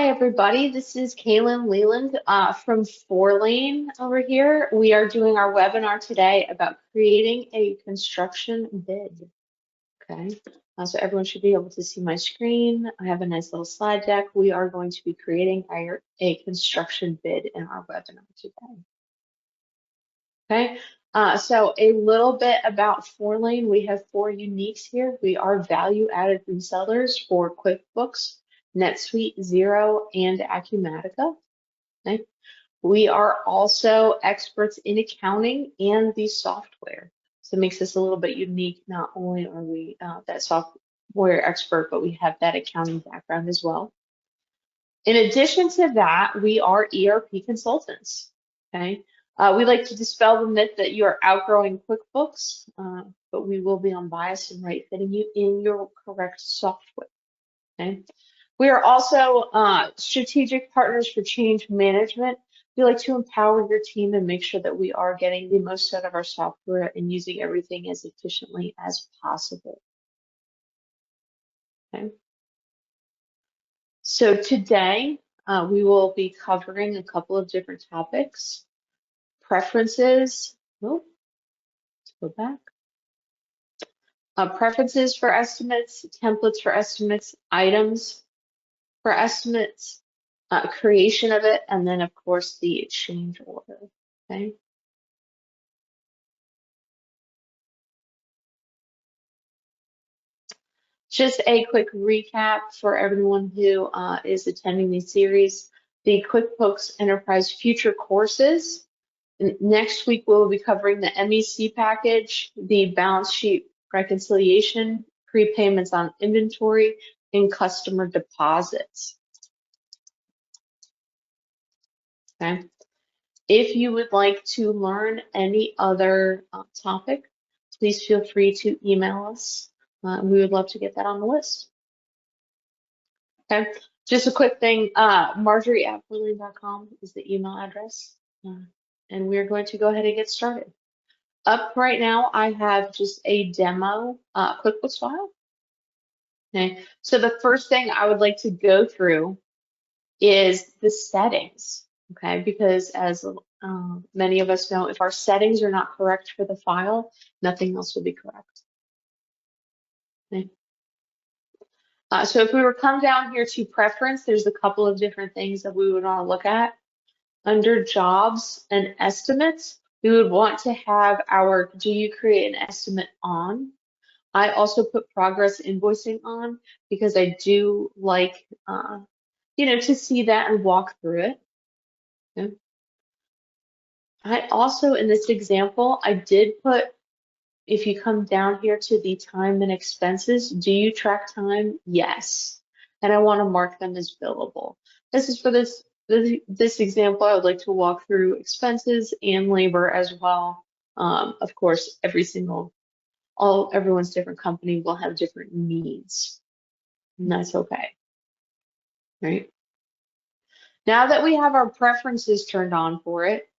Hi, everybody. This is Kaylin Leland from Fourlane over here. We are doing our webinar today about creating a construction bid. Okay, so everyone should be able to see my screen. I have a nice little slide deck. We are going to be creating a construction bid in our webinar today. Okay, so a little bit about Fourlane. We have 4 uniques here. We are value-added resellers for QuickBooks, NetSuite, Xero, and Acumatica. Okay. We are also experts in accounting and the software. So it makes us a little bit unique. Not only are we that software expert, but we have that accounting background as well. In addition to that, we are ERP consultants. Okay. We like to dispel the myth that you are outgrowing QuickBooks, but we will be unbiased and right fitting you in your correct software. Okay. We are also strategic partners for change management. We like to empower your team and make sure that we are getting the most out of our software and using everything as efficiently as possible. Okay. So today we will be covering a couple of different topics. Preferences. Oh, let's go back. Preferences for estimates, templates for estimates, items for estimates, creation of it, and then of course the change order. Okay. Just a quick recap for everyone who is attending the series. The QuickBooks Enterprise Future courses. Next week, we'll be covering the MEC package, the balance sheet reconciliation, prepayments on inventory, and customer deposits. Okay. If you would like to learn any other topic, please feel free to email us. We would love to get that on the list. Okay, just a quick thing, Marjorie@fourlane.com is the email address. And we're going to go ahead and get started. Up right now, I have just a demo QuickBooks file. Okay, so the first thing I would like to go through is the settings, okay? Because as many of us know, if our settings are not correct for the file, nothing else will be correct. Okay. So if we were come down here to preference, there's a couple of different things that we would want to look at. Under jobs and estimates, we would want to have our do you create an estimate on. I also put progress invoicing on because I do like, to see that and walk through it. Okay. I also, in this example, I did put, if you come down here to the time and expenses, do you track time? Yes. And I want to mark them as billable. This is for this example, I would like to walk through expenses and labor as well. Of course, everyone's different company will have different needs, and that's okay, right? Now that we have our preferences turned on for it,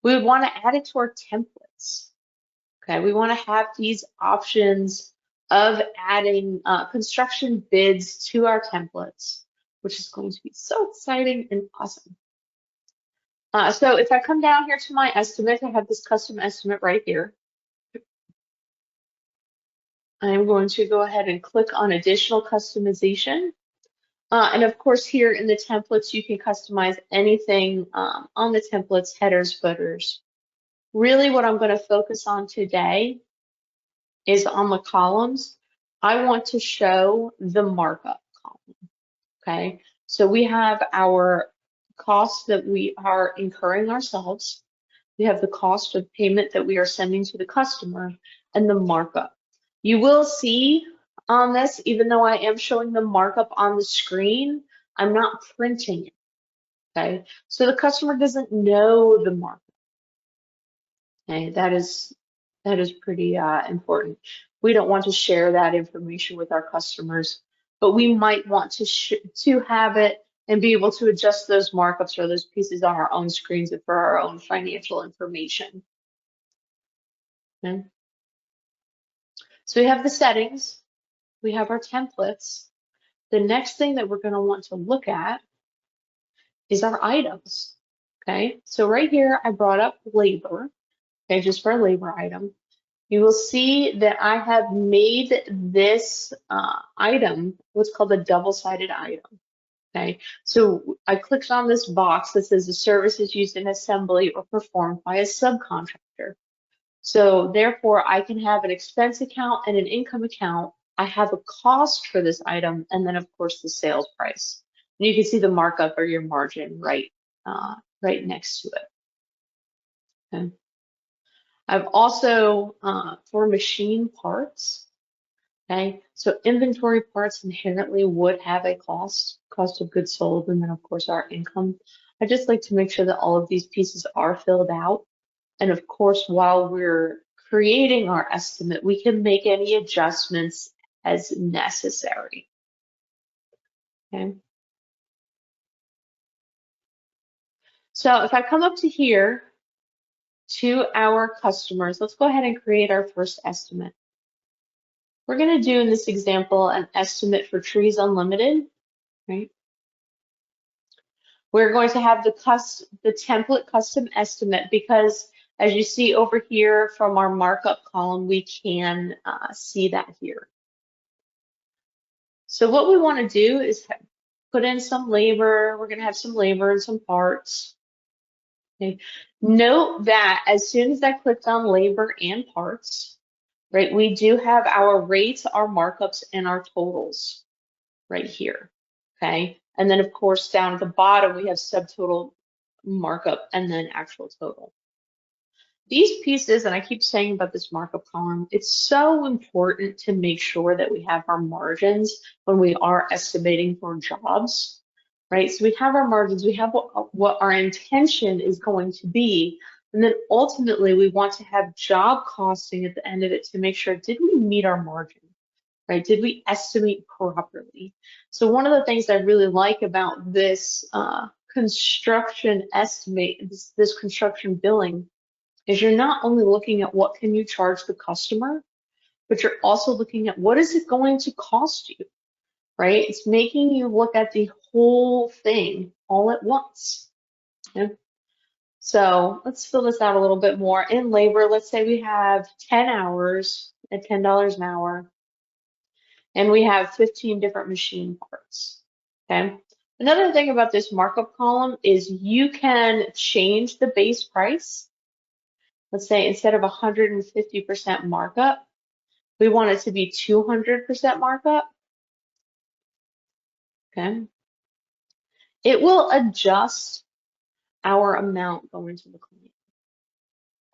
we would want to add it to our templates. Okay, we want to have these options of adding construction bids to our templates, which is going to be so exciting and awesome. So if I come down here to my estimate, I have this custom estimate right here. I'm going to go ahead and click on additional customization. And of course, here in the templates, you can customize anything on the templates, headers, footers. Really what I'm going to focus on today is on the columns. I want to show the markup column, okay? So we have our costs that we are incurring ourselves. We have the cost of payment that we are sending to the customer and the markup. You will see on this, even though I am showing the markup on the screen, I'm not printing it, okay? So the customer doesn't know the markup. Okay, that is pretty important. We don't want to share that information with our customers, but we might want to have it and be able to adjust those markups or those pieces on our own screens and for our own financial information. Okay. So we have the settings, we have our templates. The next thing that we're going to want to look at is our items. Okay, so right here I brought up labor, okay, just for a labor item. You will see that I have made this item what's called a double-sided item. Okay, so I clicked on this box that says the service is used in assembly or performed by a subcontractor. So therefore, I can have an expense account and an income account. I have a cost for this item, and then of course the sales price. And you can see the markup or your margin right next to it. Okay. I've also for machine parts. Okay, so inventory parts inherently would have a cost of goods sold, and then of course our income. I just like to make sure that all of these pieces are filled out. And of course, while we're creating our estimate, we can make any adjustments as necessary. Okay. So if I come up to here to our customers, let's go ahead and create our first estimate. We're going to do in this example an estimate for Trees Unlimited, right? We're going to have the template custom estimate because as you see over here from our markup column, we can see that here. So what we want to do is put in some labor. We're going to have some labor and some parts. Okay. Note that as soon as I clicked on labor and parts, right, we do have our rates, our markups, and our totals right here. Okay. And then of course down at the bottom we have subtotal, markup, and then actual total. These pieces, and I keep saying about this markup column, it's so important to make sure that we have our margins when we are estimating for jobs, right? So we have our margins, we have what our intention is going to be, and then ultimately we want to have job costing at the end of it to make sure, did we meet our margin, right? Did we estimate properly? So one of the things I really like about this construction estimate, this construction billing, is you're not only looking at what can you charge the customer, but you're also looking at what is it going to cost you, right? It's making you look at the whole thing all at once. Okay? So let's fill this out a little bit more. In labor, let's say we have 10 hours at $10 an hour, and we have 15 different machine parts, okay? Another thing about this markup column is you can change the base price. Let's say instead of 150% markup, we want it to be 200% markup. Okay. It will adjust our amount going to the client.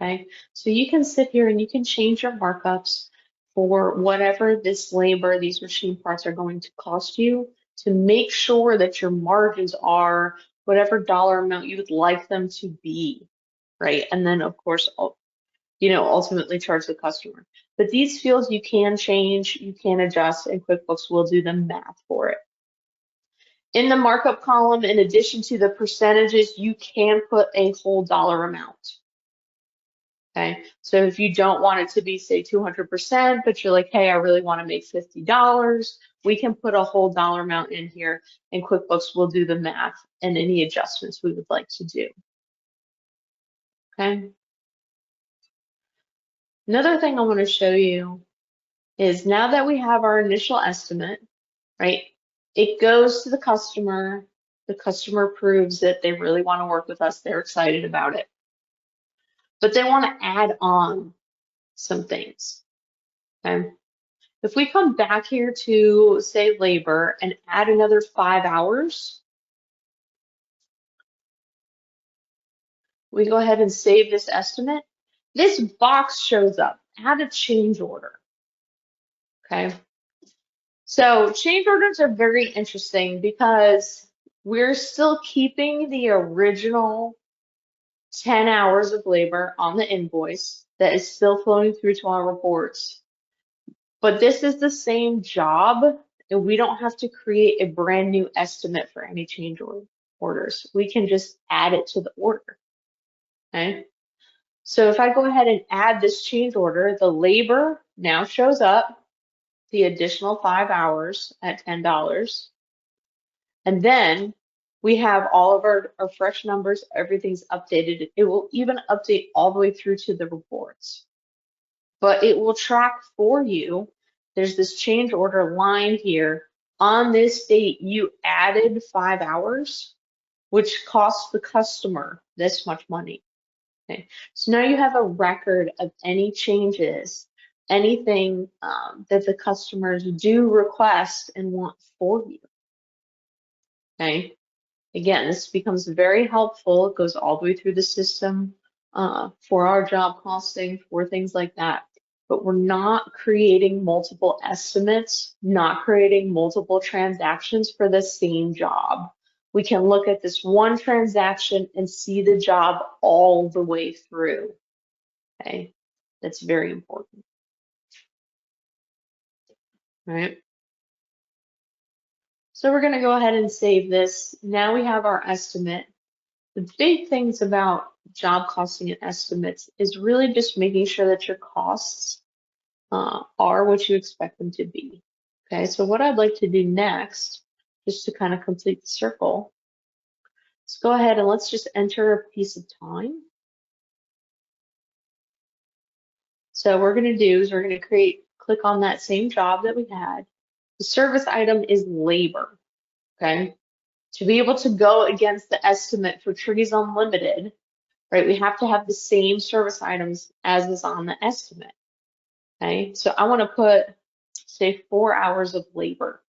Okay. So you can sit here and you can change your markups for whatever this labor, these machine parts are going to cost you to make sure that your margins are whatever dollar amount you would like them to be. Right. And then of course, ultimately charge the customer. But these fields you can change, you can adjust, and QuickBooks will do the math for it. In the markup column, in addition to the percentages, you can put a whole dollar amount. Okay, so if you don't want it to be, say, 200%, but you're like, hey, I really want to make $50, we can put a whole dollar amount in here, and QuickBooks will do the math and any adjustments we would like to do. Okay. Another thing I want to show you is now that we have our initial estimate, right, it goes to the customer proves that they really want to work with us, they're excited about it. But they want to add on some things. Okay? If we come back here to, say, labor and add another 5 hours, we go ahead and save this estimate. This box shows up, add a change order. Okay. So change orders are very interesting because we're still keeping the original 10 hours of labor on the invoice that is still flowing through to our reports. But this is the same job, and we don't have to create a brand new estimate for any change orders. We can just add it to the order. Okay. So if I go ahead and add this change order, the labor now shows up, the additional 5 hours at $10. And then We have all of our fresh numbers, everything's updated. It will even update all the way through to the reports. But it will track for you. There's this change order line here. On this date, you added 5 hours, which costs the customer this much money. Okay, so now you have a record of any changes, anything that the customers do request and want for you. Okay, again, this becomes very helpful. It goes all the way through the system for our job costing, for things like that. But we're not creating multiple estimates, not creating multiple transactions for the same job. We can look at this one transaction and see the job all the way through. Okay, that's very important. All right. So we're going to go ahead and save this. Now we have our estimate. The big things about job costing and estimates is really just making sure that your costs are what you expect them to be. Okay, so what I'd like to do next, just to kind of complete the circle, let's go ahead and let's just enter a piece of time. So what we're going to do is we're going to click on that same job that we had. The service item is labor. Okay, to be able to go against the estimate for Trees Unlimited, right, we have to have the same service items as is on the estimate. Okay, so I want to put, say, 4 hours of labor.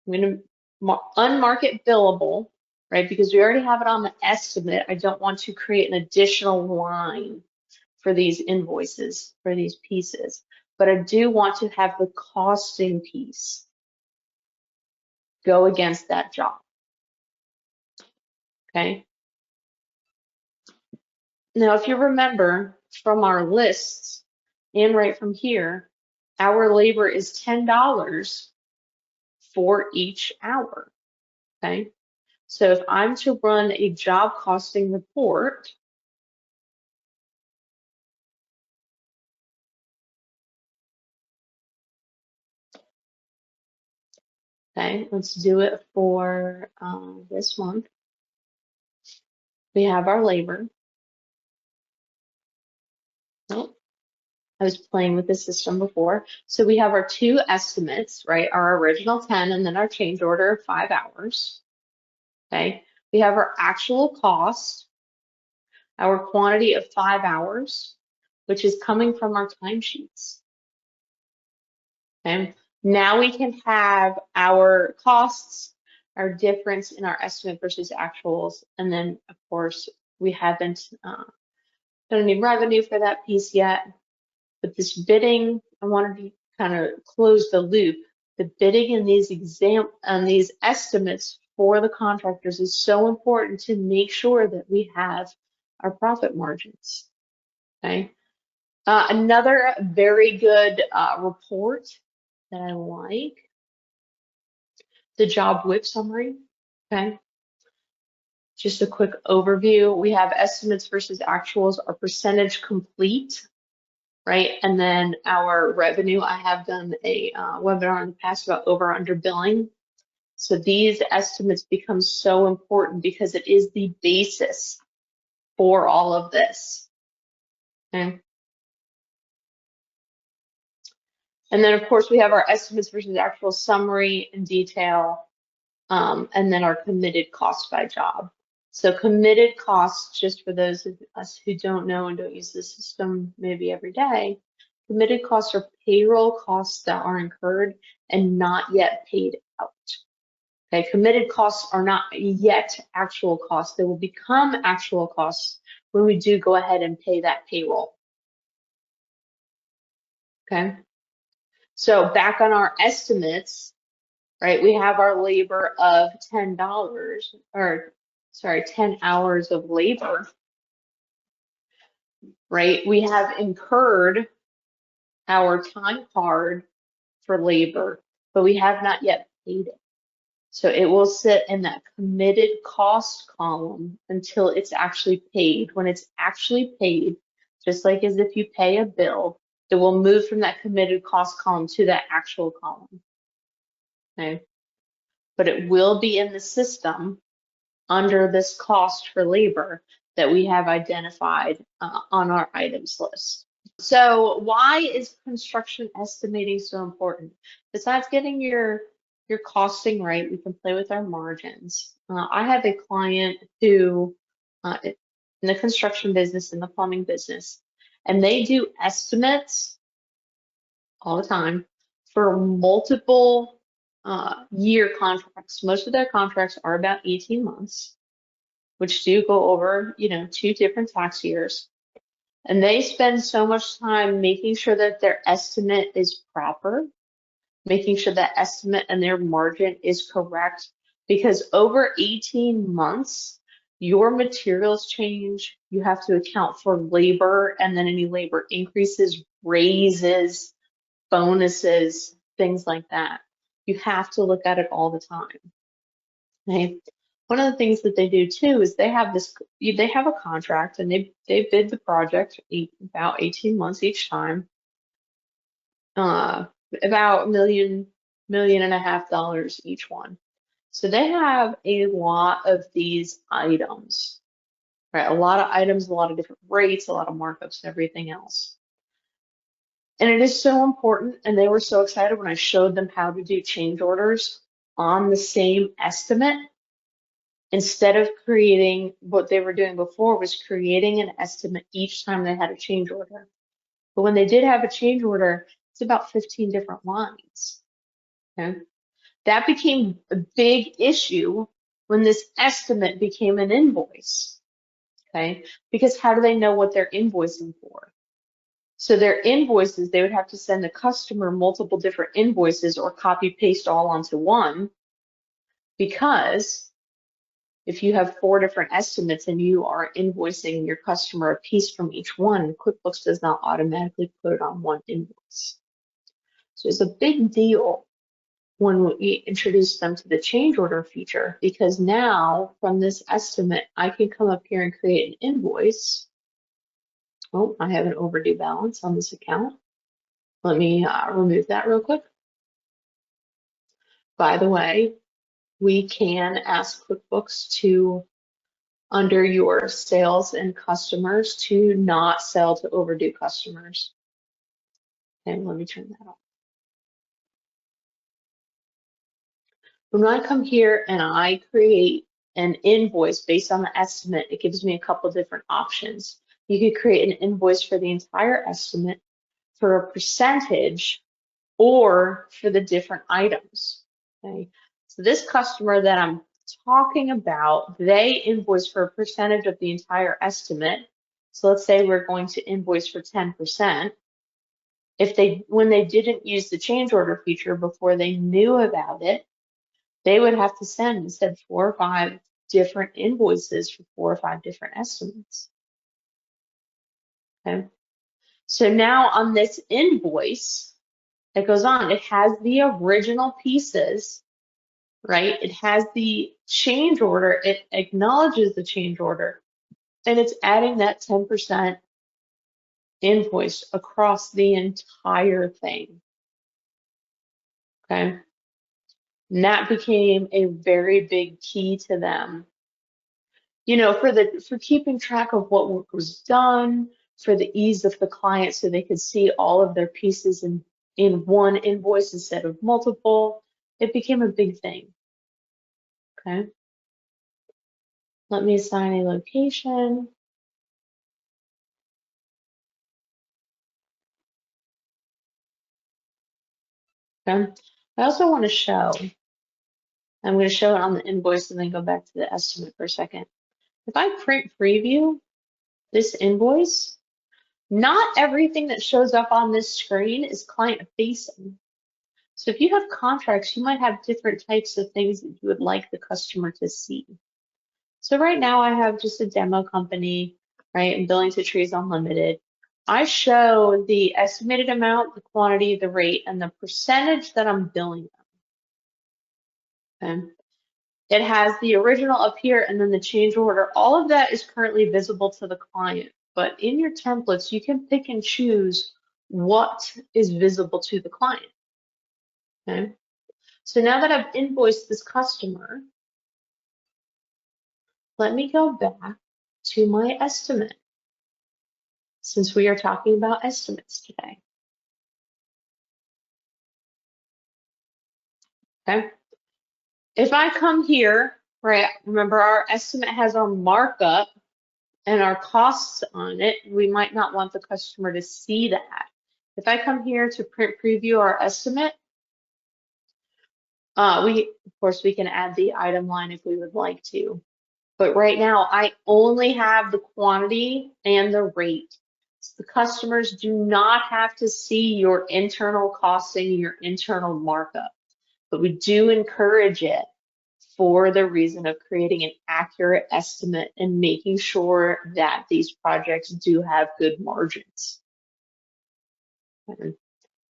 I'm going to unmark it billable, right, because we already have it on the estimate. I don't want to create an additional line for these invoices, for these pieces, but I do want to have the costing piece go against that job. Okay. Now, if you remember from our lists and right from here, our labor is $10 for each hour. Okay. So if I'm to run a job costing report, okay, let's do it for this month. We have our labor. Oh, I was playing with the system before. So we have our two estimates, right? Our original 10 and then our change order of 5 hours. Okay. We have our actual cost, our quantity of 5 hours, which is coming from our timesheets. Okay. Now we can have our costs, our difference in our estimate versus actuals, and then of course we haven't done any revenue for that piece yet. But this bidding, I wanted to kind of close the loop. The bidding in these estimates for the contractors is so important to make sure that we have our profit margins. Okay. Another very good report that I like, the job WIP summary. Okay. Just a quick overview. We have estimates versus actuals, our percentage complete, right? And then our revenue. I have done a webinar in the past about over under billing. So these estimates become so important because it is the basis for all of this. Okay. And then of course we have our estimates versus actual summary and detail, and then our committed cost by job. So committed costs, just for those of us who don't know and don't use the system maybe every day, committed costs are payroll costs that are incurred and not yet paid out. Okay, committed costs are not yet actual costs. They will become actual costs when we do go ahead and pay that payroll. Okay, so back on our estimates, right, we have our labor of $10, or sorry, 10 hours of labor, right? We have incurred our time card for labor, but we have not yet paid it. So it will sit in that committed cost column until it's actually paid. When it's actually paid, just like as if you pay a bill, it will move from that committed cost column to that actual column. Okay. but it will be in the system under this cost for labor that we have identified on our items list. So why is construction estimating so important? Besides getting your costing right, we can play with our margins. I have a client who, in the construction business, in the plumbing business, and they do estimates all the time for multiple year contracts. Most of their contracts are about 18 months, which do go over, 2 different tax years. And they spend so much time making sure that their estimate is proper, making sure that estimate and their margin is correct, because over 18 months, your materials change. You have to account for labor and then any labor increases, raises, bonuses, things like that. You have to look at it all the time. Okay? One of the things that they do too is they have a contract and they bid the project about 18 months each time, about $1.5 million each one. So they have a lot of these items, right? A lot of items, a lot of different rates, a lot of markups and everything else. And it is so important, and they were so excited when I showed them how to do change orders on the same estimate. Instead of creating, what they were doing before was creating an estimate each time they had a change order. But when they did have a change order, it's about 15 different lines. Okay? That became a big issue when this estimate became an invoice. Okay? Because how do they know what they're invoicing for? So their invoices, they would have to send the customer multiple different invoices or copy paste all onto one, because if you have 4 different estimates and you are invoicing your customer a piece from each one, QuickBooks does not automatically put it on one invoice. So it's a big deal when we introduce them to the change order feature, because now from this estimate, I can come up here and create an invoice. Oh, I have an overdue balance on this account. Let me remove that real quick. By the way, we can ask QuickBooks to, under your sales and customers, to not sell to overdue customers. And let me turn that off. When I come here and I create an invoice based on the estimate, it gives me a couple different options. You could create an invoice for the entire estimate, for a percentage, or for the different items. Okay. So this customer that I'm talking about, they invoice for a percentage of the entire estimate. So let's say we're going to invoice for 10%. When they didn't use the change order feature before they knew about it, they would have to send, instead, 4 or 5 different invoices for 4 or 5 different estimates. Okay. So now on this invoice that goes on, it has the original pieces, right? It has the change order, it acknowledges the change order, and it's adding that 10% invoice across the entire thing. Okay. And that became a very big key to them, for keeping track of what work was done, for the ease of the client, so they could see all of their pieces in one invoice instead of multiple. It became a big thing. Okay. Let me assign a location. Okay. I also want to show, I'm going to show it on the invoice and then go back to the estimate for a second. If I print preview this invoice, not everything that shows up on this screen is client facing. So if you have contracts, you might have different types of things that you would like the customer to see. So right now I have just a demo company, right? I'm billing to Trees Unlimited. I show the estimated amount, the quantity, the rate, and the percentage that I'm billing them. Okay. It has the original up here and then the change order. All of that is currently visible to the client, but in your templates, you can pick and choose what is visible to the client. Okay. So now that I've invoiced this customer, let me go back to my estimate, since we are talking about estimates today. Okay. If I come here, right, remember our estimate has our markup and our costs on it. We might not want the customer to see that. If I come here to print preview our estimate, of course, we can add the item line if we would like to. But right now, I only have the quantity and the rate. So the customers do not have to see your internal costing, your internal markup. But we do encourage it for the reason of creating an accurate estimate and making sure that these projects do have good margins. And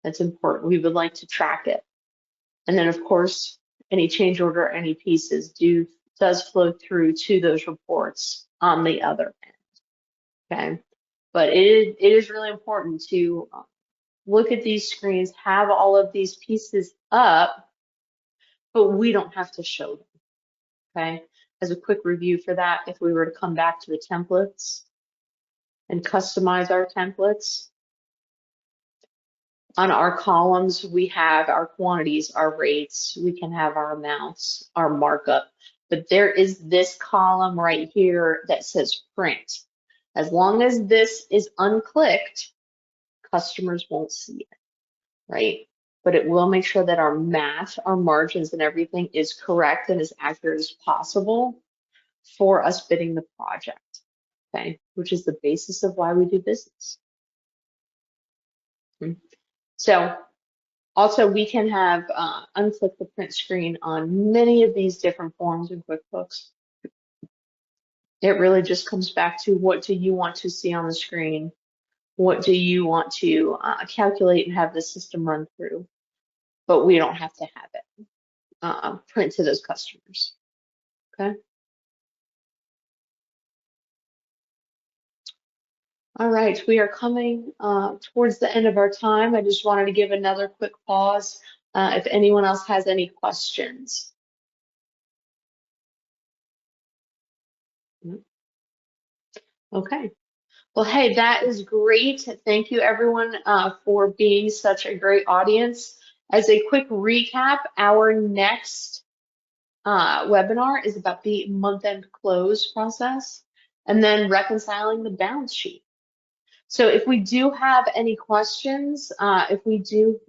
that's important. We would like to track it. And then, of course, any change order, any pieces does flow through to those reports on the other end. Okay, but it is really important to look at these screens, have all of these pieces up, but we don't have to show them. Okay, as a quick review for that, if we were to come back to the templates and customize our templates, on our columns, we have our quantities, our rates, we can have our amounts, our markup, but there is this column right here that says print. As long as this is unclicked, customers won't see it, right? But it will make sure that our math, our margins and everything is correct and as accurate as possible for us bidding the project, okay? Which is the basis of why we do business. So also we can have unclick the print screen on many of these different forms in QuickBooks. It really just comes back to what do you want to see on the screen? What do you want to calculate and have the system run through? But we don't have to have it print to those customers, okay? All right, we are coming towards the end of our time. I just wanted to give another quick pause if anyone else has any questions. Okay. Well, hey, that is great. Thank you, everyone, for being such a great audience. As a quick recap, our next webinar is about the month-end close process and then reconciling the balance sheet. So if we do have any questions, if we do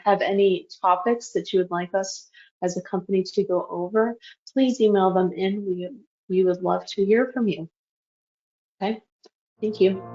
have any topics that you would like us as a company to go over, please email them in. We would love to hear from you. Okay, thank you.